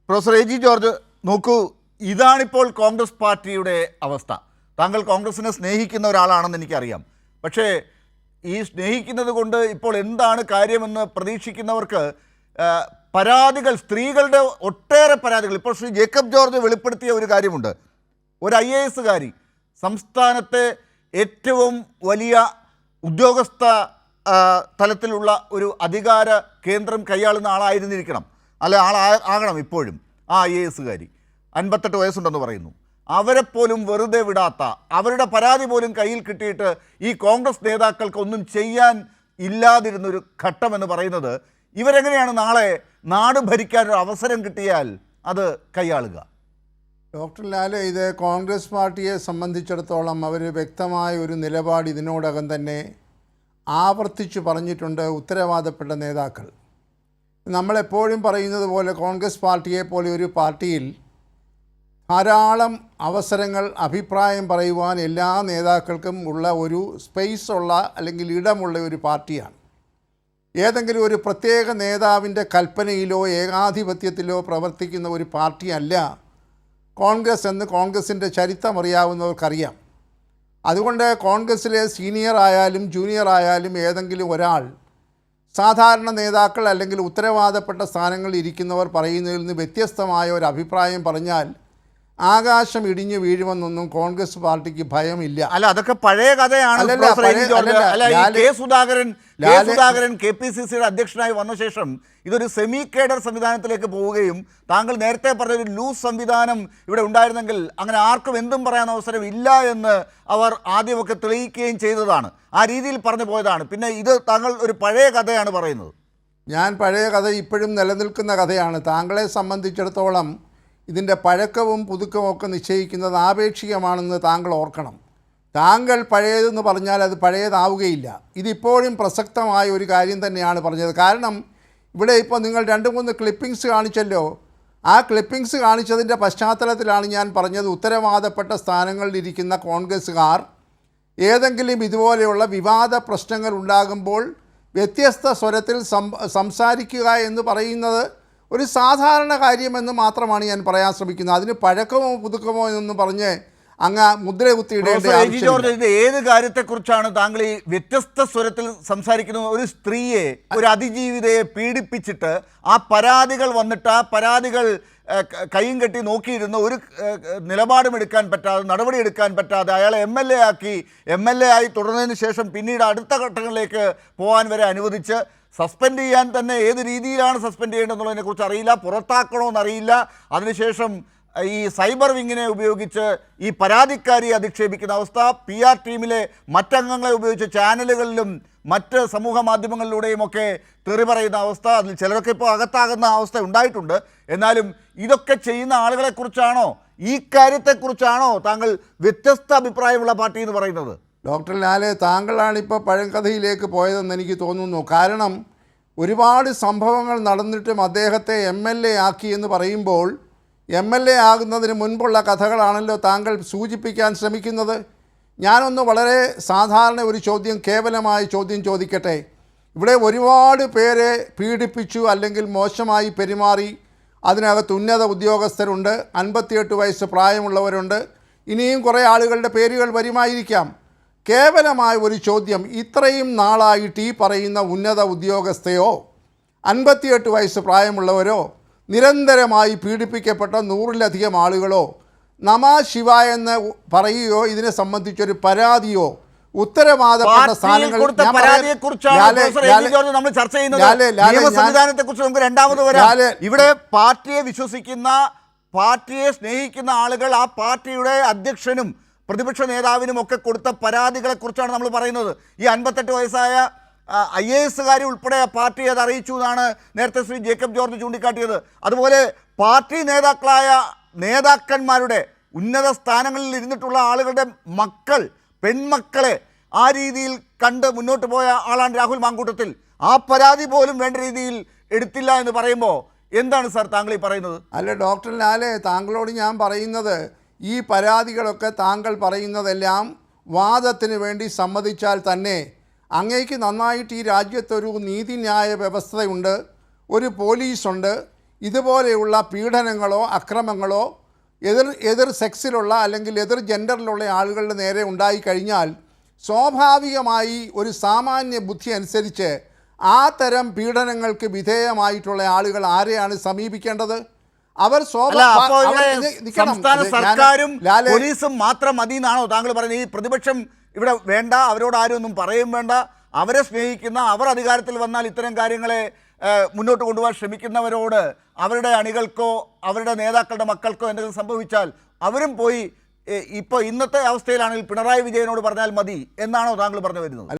Professor A G George, നോക്കൂ, ഇതാണിപ്പോൾ കോൺഗ്രസ് പാർട്ടിയുടെ അവസ്ഥ. താങ്കൾ കോൺഗ്രസിനെ സ്നേഹിക്കുന്ന ഒരാളാണെന്ന് എനിക്കറിയാം. പക്ഷേ ഈ സ്നേഹിക്കുന്നത് കൊണ്ട് ഇപ്പോൾ എന്താണ് കാര്യമെന്ന് പ്രതീക്ഷിക്കുന്നവർക്ക് പരാതികൾ, സ്ത്രീകളുടെ ഒട്ടേറെ പരാതികൾ. ഇപ്പോൾ ശ്രീ ജേക്കബ് ജോർജ് വെളിപ്പെടുത്തിയ ഒരു കാര്യമുണ്ട്. ഒരു IAS കാരി സംസ്ഥാനത്തെ ഏറ്റവും വലിയ ഉദ്യോഗസ്ഥ തലത്തിലുള്ള ഒരു അധികാര കേന്ദ്രം കൈയാളുന്ന ആളായിരുന്നിരിക്കണം, അല്ല ആകണം ഇപ്പോഴും. ആ IAS കാരി 58 വയസ്സുണ്ടെന്ന് പറയുന്നു. അവരെപ്പോലും വെറുതെ വിടാത്ത, അവരുടെ പരാതി പോലും കയ്യിൽ കിട്ടിയിട്ട് ഈ കോൺഗ്രസ് നേതാക്കൾക്ക് ഒന്നും ചെയ്യാൻ ഇല്ലാതിരുന്നൊരു ഘട്ടമെന്ന് പറയുന്നത്, ഇവരെങ്ങനെയാണ് നാളെ നാട് ഭരിക്കാനൊരു അവസരം കിട്ടിയാൽ അത് കൈയാളുക? ഡോക്ടർ ലാല്, ഇത് കോൺഗ്രസ് പാർട്ടിയെ സംബന്ധിച്ചിടത്തോളം അവർ വ്യക്തമായ ഒരു നിലപാട് ഇതിനോടകം തന്നെ ആവർത്തിച്ചു പറഞ്ഞിട്ടുണ്ട് ഉത്തരവാദപ്പെട്ട നേതാക്കൾ. നമ്മളെപ്പോഴും പറയുന്നത് പോലെ കോൺഗ്രസ് പാർട്ടിയെ പോലെ ഒരു പാർട്ടിയിൽ ധാരാളം അവസരങ്ങൾ അഭിപ്രായം പറയുവാൻ എല്ലാ നേതാക്കൾക്കും ഉള്ള ഒരു സ്പേസ് ഉള്ള അല്ലെങ്കിൽ ഇടമുള്ള ഒരു പാർട്ടിയാണ്. ഏതെങ്കിലും ഒരു പ്രത്യേക നേതാവിൻ്റെ കൽപ്പനയിലോ ഏകാധിപത്യത്തിലോ പ്രവർത്തിക്കുന്ന ഒരു പാർട്ടിയല്ല കോൺഗ്രസ് എന്ന് കോൺഗ്രസിൻ്റെ ചരിത്രം അറിയാവുന്നവർക്കറിയാം. അതുകൊണ്ട് കോൺഗ്രസ്സിലെ സീനിയർ ആയാലും ജൂനിയർ ആയാലും ഏതെങ്കിലും ഒരാൾ സാധാരണ നേതാക്കൾ അല്ലെങ്കിൽ ഉത്തരവാദപ്പെട്ട സ്ഥാനങ്ങളിൽ ഇരിക്കുന്നവർ പറയുന്നതിൽ നിന്ന് വ്യത്യസ്തമായ ഒരു അഭിപ്രായം പറഞ്ഞാൽ ആകാശം ഇടിഞ്ഞു വീഴുമെന്നൊന്നും കോൺഗ്രസ് പാർട്ടിക്ക് ഭയമില്ല. അല്ല, അതൊക്കെ പഴയ കഥയാണ്. സുധാകരൻ KPCCയുടെ അധ്യക്ഷനായി വന്ന ശേഷം ഇതൊരു സെമി കേഡർ സംവിധാനത്തിലേക്ക് പോവുകയും താങ്കൾ നേരത്തെ പറഞ്ഞൊരു ലൂസ് സംവിധാനം ഇവിടെ ഉണ്ടായിരുന്നെങ്കിൽ അങ്ങനെ ആർക്കും എന്തും പറയാൻ അവസരം ഇല്ല എന്ന് അവർ ആദ്യമൊക്കെ തെളിയിക്കുകയും ചെയ്തതാണ്. ആ രീതിയിൽ പറഞ്ഞു പോയതാണ്. പിന്നെ ഇത് താങ്കൾ ഒരു പഴയ കഥയാണ് പറയുന്നത്. ഞാൻ പഴയ കഥ ഇപ്പോഴും നിലനിൽക്കുന്ന കഥയാണ്. താങ്കളെ സംബന്ധിച്ചിടത്തോളം ഇതിൻ്റെ പഴക്കവും പുതുക്കവും ഒക്കെ നിശ്ചയിക്കുന്നത് ആപേക്ഷികമാണെന്ന് താങ്കൾ ഓർക്കണം. താങ്കൾ പഴയതെന്ന് പറഞ്ഞാൽ അത് പഴയതാവുകയില്ല. ഇതിപ്പോഴും പ്രസക്തമായ ഒരു കാര്യം തന്നെയാണ് പറഞ്ഞത്. കാരണം ഇവിടെ ഇപ്പോൾ നിങ്ങൾ 2-3 ക്ലിപ്പിങ്സ് കാണിച്ചല്ലോ. ആ ക്ലിപ്പിങ്സ് കാണിച്ചതിൻ്റെ പശ്ചാത്തലത്തിലാണ് ഞാൻ പറഞ്ഞത് ഉത്തരവാദപ്പെട്ട സ്ഥാനങ്ങളിലിരിക്കുന്ന കോൺഗ്രസ്സുകാർ ഏതെങ്കിലും ഇതുപോലെയുള്ള വിവാദ പ്രശ്നങ്ങൾ ഉണ്ടാകുമ്പോൾ വ്യത്യസ്ത സ്വരത്തിൽ സംസാരിക്കുക എന്ന് പറയുന്നത് ഒരു സാധാരണ കാര്യമെന്ന് മാത്രമാണ് ഞാൻ പറയാൻ ശ്രമിക്കുന്നത്. അതിന് പഴക്കമോ പുതുക്കമോ എന്നൊന്നും പറഞ്ഞ് അങ്ങ് മുദ്ര കുത്തിയിടേണ്ട ആവശ്യമില്ല. ഇത് ഏത് കാര്യത്തെക്കുറിച്ചാണ് താങ്കൾ ഈ വ്യത്യസ്ത സ്വരത്തിൽ സംസാരിക്കുന്നത്? ഒരു സ്ത്രീയെ, ഒരു അതിജീവിതയെ പീഡിപ്പിച്ചിട്ട് ആ പരാതികൾ വന്നിട്ട് ആ പരാതികൾ കൈയും കെട്ടി നോക്കിയിരുന്ന ഒരു നിലപാടും എടുക്കാൻ പറ്റാതെ, നടപടിയെടുക്കാൻ പറ്റാതെ അയാളെ MLA ആയി തുടർന്നതിന് ശേഷം പിന്നീട് അടുത്ത ഘട്ടങ്ങളിലേക്ക് പോകാൻ വരെ അനുവദിച്ച് സസ്പെൻഡ് ചെയ്യാൻ തന്നെ ഏത് രീതിയിലാണ് സസ്പെൻഡ് ചെയ്യേണ്ടതെന്നുള്ളതിനെക്കുറിച്ച് അറിയില്ല, പുറത്താക്കണമെന്നറിയില്ല. അതിനുശേഷം ഈ സൈബർ വിങ്ങിനെ ഉപയോഗിച്ച് ഈ പരാതിക്കാരിയെ അധിക്ഷേപിക്കുന്ന അവസ്ഥ, PR ടീമിലെ മറ്റംഗങ്ങളെ ഉപയോഗിച്ച് ചാനലുകളിലും മറ്റ് സമൂഹ മാധ്യമങ്ങളിലൂടെയും ഒക്കെ തെറി പറയുന്ന അവസ്ഥ, അതിൽ ചിലരൊക്കെ ഇപ്പോൾ അകത്താകുന്ന അവസ്ഥ ഉണ്ടായിട്ടുണ്ട്. എന്നാലും ഇതൊക്കെ ചെയ്യുന്ന ആളുകളെക്കുറിച്ചാണോ, ഈ കാര്യത്തെക്കുറിച്ചാണോ താങ്കൾ വ്യത്യസ്ത അഭിപ്രായമുള്ള പാർട്ടി എന്ന് പറയുന്നത്? ഡോക്ടർ ലാലെ, താങ്കളാണിപ്പോൾ പഴങ്കഥയിലേക്ക് പോയതെന്ന് എനിക്ക് തോന്നുന്നു. കാരണം ഒരുപാട് സംഭവങ്ങൾ നടന്നിട്ടും അദ്ദേഹത്തെ MLA ആക്കി എന്ന് പറയുമ്പോൾ MLA ആകുന്നതിന് മുൻപുള്ള കഥകളാണല്ലോ താങ്കൾ സൂചിപ്പിക്കാൻ ശ്രമിക്കുന്നത്. ഞാനൊന്ന് വളരെ സാധാരണ ഒരു ചോദ്യം, കേവലമായ ചോദ്യം ചോദിക്കട്ടെ. ഇവിടെ ഒരുപാട് പേരെ പീഡിപ്പിച്ചു അല്ലെങ്കിൽ മോശമായി പെരുമാറി, അതിനകത്ത് ഉന്നത ഉദ്യോഗസ്ഥരുണ്ട്, 58 വയസ്സ് പ്രായമുള്ളവരുണ്ട്, ഇനിയും കുറേ ആളുകളുടെ പേരുകൾ വരുമായിരിക്കാം. കേവലമായ ഒരു ചോദ്യം, ഇത്രയും നാളായിട്ട് ഈ പറയുന്ന ഉന്നത ഉദ്യോഗസ്ഥയോ 58 വയസ്സ് പ്രായമുള്ളവരോ നിരന്തരമായി പീഡിപ്പിക്കപ്പെട്ട 100-ലധികം ആളുകളോ നമ ശിവ എന്ന് പറയുകയോ ഇതിനെ സംബന്ധിച്ചൊരു പരാതിയോ ഉത്തരവാദപ്പെട്ട സ്ഥാനങ്ങൾ ഇവിടെ പാർട്ടിയെ വിശ്വസിക്കുന്ന, പാർട്ടിയെ സ്നേഹിക്കുന്ന ആളുകൾ ആ പാർട്ടിയുടെ അധ്യക്ഷനും പ്രതിപക്ഷ നേതാവിനും ഒക്കെ കൊടുത്ത പരാതികളെക്കുറിച്ചാണ് നമ്മൾ പറയുന്നത്. ഈ 58 വയസ്സായ IAS കാരി ഉൾപ്പെടെ പാർട്ടി അത് അറിയിച്ചു എന്നാണ് നേരത്തെ ശ്രീ ജേക്കബ് ജോർജ് ചൂണ്ടിക്കാട്ടിയത്. അതുപോലെ പാർട്ടി നേതാക്കന്മാരുടെ ഉന്നത സ്ഥാനങ്ങളിൽ ഇരുന്നിട്ടുള്ള ആളുകളുടെ പെൺമക്കളെ ആ രീതിയിൽ കണ്ട് മുന്നോട്ട് പോയ ആളാണ് രാഹുൽ മാങ്കൂട്ടത്തിൽ. ആ പരാതി പോലും വേണ്ട രീതിയിൽ എടുത്തില്ല എന്ന് പറയുമ്പോൾ എന്താണ് സാർ താങ്കൾ ഈ പറയുന്നത്? അല്ല ഡോക്ടർ ലാലെ, താങ്കളോട് ഞാൻ പറയുന്നത്, ഈ പരാതികളൊക്കെ താങ്കൾ പറയുന്നതെല്ലാം വാദത്തിന് വേണ്ടി സമ്മതിച്ചാൽ തന്നെ അങ്ങേക്ക് നന്നായിട്ട് ഈ രാജ്യത്തൊരു നീതിന്യായ വ്യവസ്ഥയുണ്ട്, ഒരു പോലീസുണ്ട്, ഇതുപോലെയുള്ള പീഡനങ്ങളോ അക്രമങ്ങളോ എതിർ സെക്സിലുള്ള അല്ലെങ്കിൽ എതിർ ജെൻഡറിലുള്ള ആളുകളുടെ നേരെ ഉണ്ടായിക്കഴിഞ്ഞാൽ സ്വാഭാവികമായി ഒരു സാമാന്യ ബുദ്ധി അനുസരിച്ച് ആ തരം പീഡനങ്ങൾക്ക് വിധേയമായിട്ടുള്ള ആളുകൾ ആരെയാണ് സമീപിക്കേണ്ടത്? അവർ അപ്പോൾ ഇവിടെ സംസ്ഥാന സർക്കാരും പോലീസും മാത്രം മതി എന്നാണോ താങ്കൾ പറയുന്നത്? ഈ പ്രതിപക്ഷം ഇവിടെ വേണ്ട, അവരോട് ആരും ഒന്നും പറയും വേണ്ട, അവരെ സ്നേഹിക്കുന്ന, അവർ അധികാരത്തിൽ വന്നാൽ ഇത്തരം കാര്യങ്ങളെ മുന്നോട്ട് കൊണ്ടുപോകാൻ ശ്രമിക്കുന്നവരോട് അവരുടെ അണികൾക്കോ അവരുടെ നേതാക്കളുടെ മക്കൾക്കോ എന്തെങ്കിലും സംഭവിച്ചാൽ അവരും പോയി ഇപ്പോൾ ഇന്നത്തെ അവസ്ഥയിലാണെങ്കിൽ പിണറായി വിജയനോട് പറഞ്ഞാൽ മതി എന്നാണോ താങ്കൾ പറഞ്ഞു വരുന്നത്?